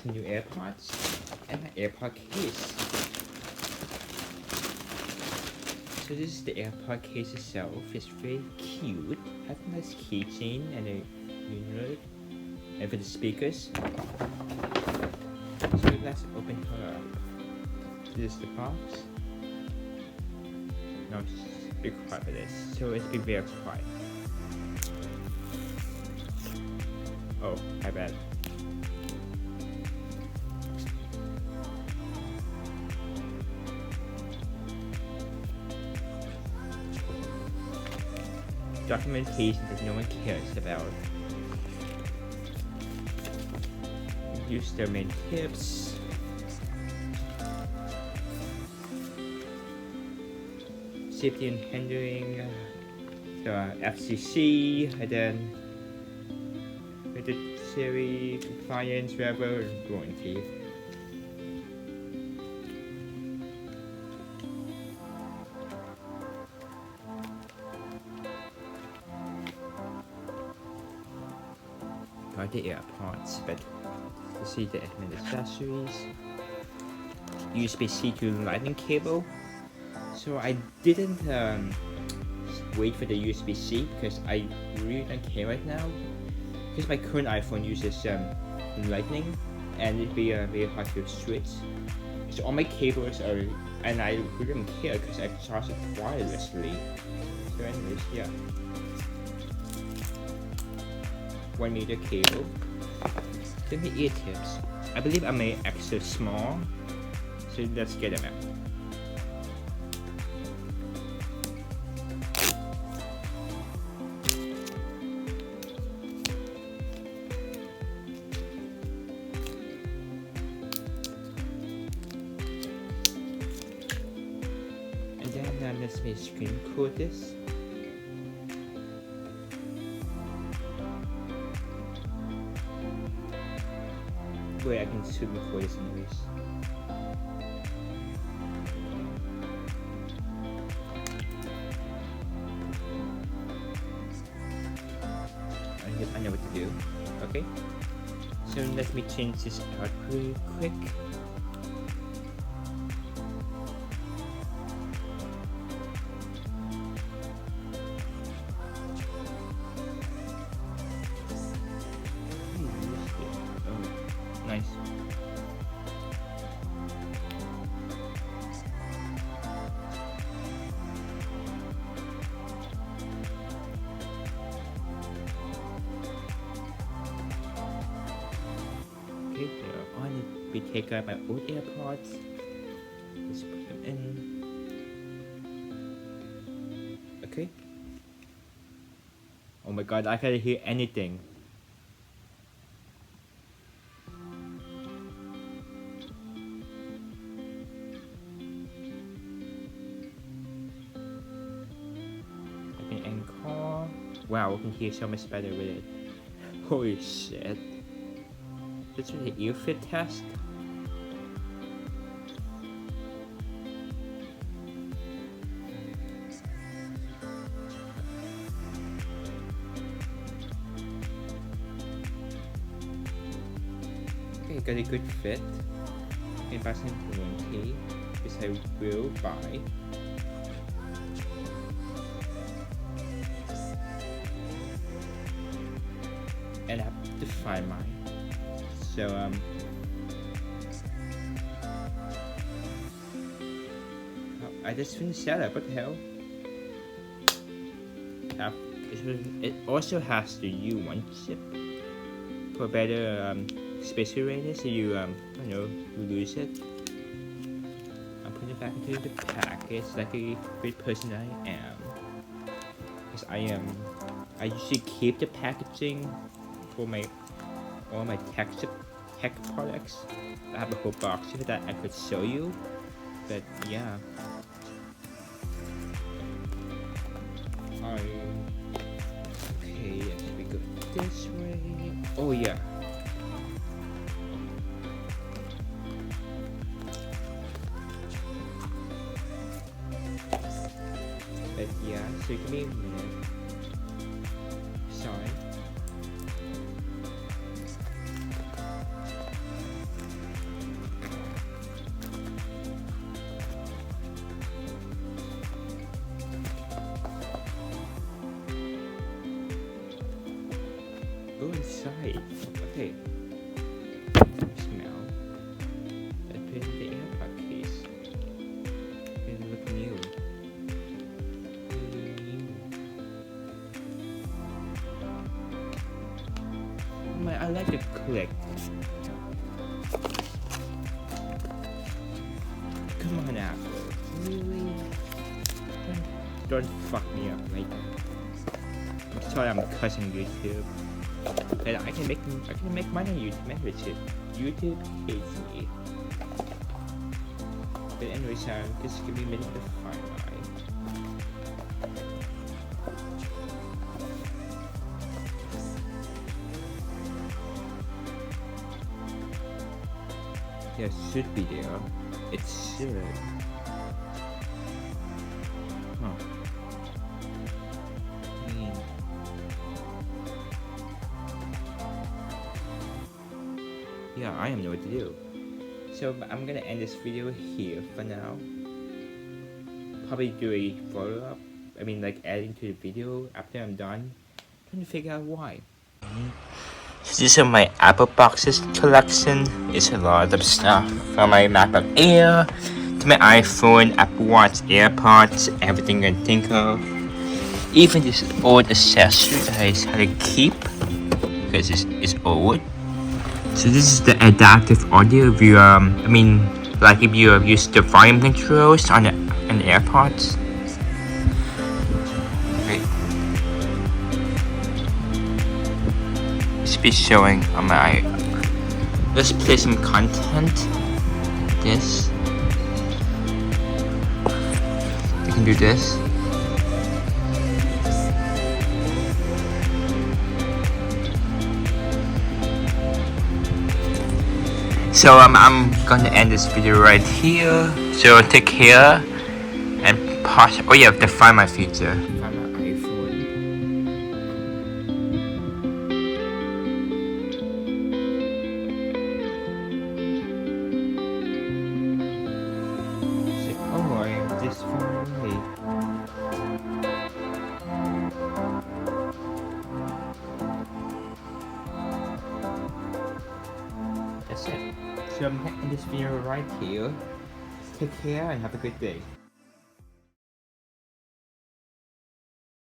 some new AirPods and my AirPod case. So this is the AirPod case itself. It's very cute. Has a nice keychain and a unit. And for the speakers. So let's open her up. This is the box. No, just be quiet for this. So it's be very quiet. Oh, my bad. Documentation that no one cares about. Use their main tips. Safety and handling, the FCC, and then military compliance, whatever, and warranty. Got the AirPods, but you see the admin accessories. USB-C to lightning cable. So I didn't wait for the USB-C because I really don't care right now. Because my current iPhone uses lightning, and it'd be very hard to switch. So all my cables are, and I really don't care because I charge it wirelessly. So anyways, yeah. 1 meter cable. Then the ear tips. I believe I made extra small, so let's get them out. And then let's make screen record this. Wait, I can zoom record this anyways. I know what to do. Okay. So let me change this out really quick. Nice. Okay, so I need to take out my old AirPods. Let's put them in. Okay. Oh my god, I can't hear anything. Encore. Wow, we can hear so much better with it. Holy shit. This was an ear fit test. Okay, got a good fit. And pass in warranty, which I will buy. And I have to find mine. So I just finished setup. What the hell? It also has the U1 chip for better space awareness. So you you know, lose it. I'm putting it back into the package like a great person I am. Because I usually keep the packaging for all my tech products. I have a whole box here that I could show you, but yeah. Okay, yes, we go this way. Oh yeah. But yeah, so give me a minute. Sorry. Okay. Smell. Let's put it in the AirPod case. It look new. I like the click. Come on, Apple. Really? Don't fuck me up like that. I'm sorry I'm cussing YouTube. But I can make money on YouTube membership. YouTube hates me. But anyways, just give me a minute to find mine. Yeah, it should be there. It should. Huh. Yeah, I don't know what to do. So I'm gonna end this video here for now. Probably do a follow-up. I mean, like adding to the video after I'm done. Trying to figure out why. So this is my Apple boxes collection. It's a lot of stuff from my MacBook Air to my iPhone, Apple Watch, AirPods, everything I can think of. Even this old accessory that I had to keep because it's old. So this is the adaptive audio if you I mean like if you use the volume controls on the AirPods. Okay. It's be showing on my. Let's play some content. This. I can do this. So I'm gonna end this video right here. So take care and pause. Oh yeah, the Find My feature. Find my iPhone. Oh, I am this far away. That's it. So I'm gonna end this video right here. Take care and have a good day.